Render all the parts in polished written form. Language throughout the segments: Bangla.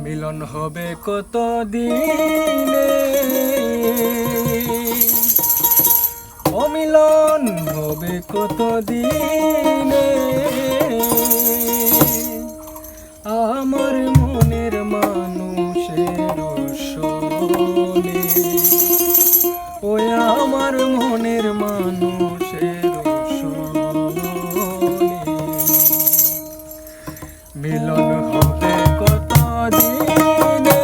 মিলন হবে কত দিনে, অমিলন হবে কত দিনে। আমার মনের মানুষের শোনে, ওই আমার মনের মানুষের শোনে। মিলন হবে কত দিনে,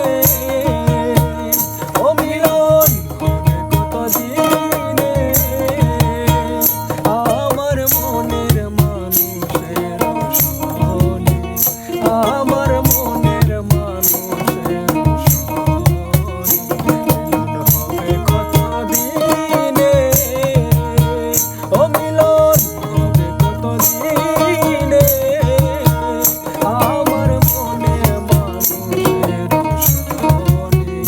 ও মিলন হবে কত দিনে। আমার মনের মানুষের শোনে, আমার মনের মানুষের শোনে। মিলন হবে কত দিনে, ও মিলন হবে কত দিনে। আমার মনের মানুষের শোনে,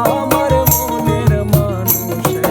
আমার মনের মানুষের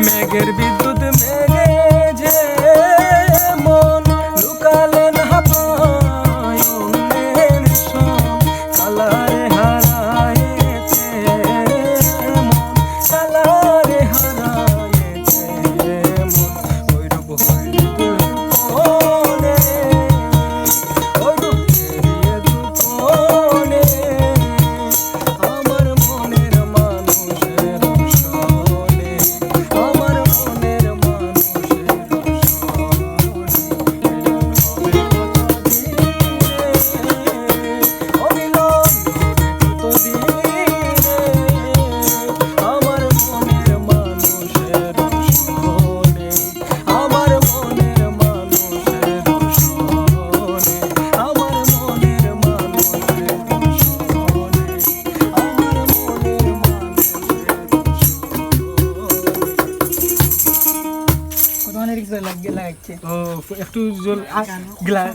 মেঘের বিদ্যুৎ মেঘে যে মন লুকালে না পায় অন্যের সঙ্গ। কালারে হারায়েছে মন, কালারে হারায়েছে মন। ওই রূপ গোপনে, ওই রূপ গোপনে। আমার মনের মানুষের শোনে, আমার মনের মানুষের শোনে। অমিলন হবে কত দিনে, আমার মনের মানুষের শোনে, আমার মনের মানুষের শোনে, আমার মনের মানুষের শোনে, আমার মনের মানুষের। কত অনেক লাগাচ্ছে ও একটু জল গ্লাস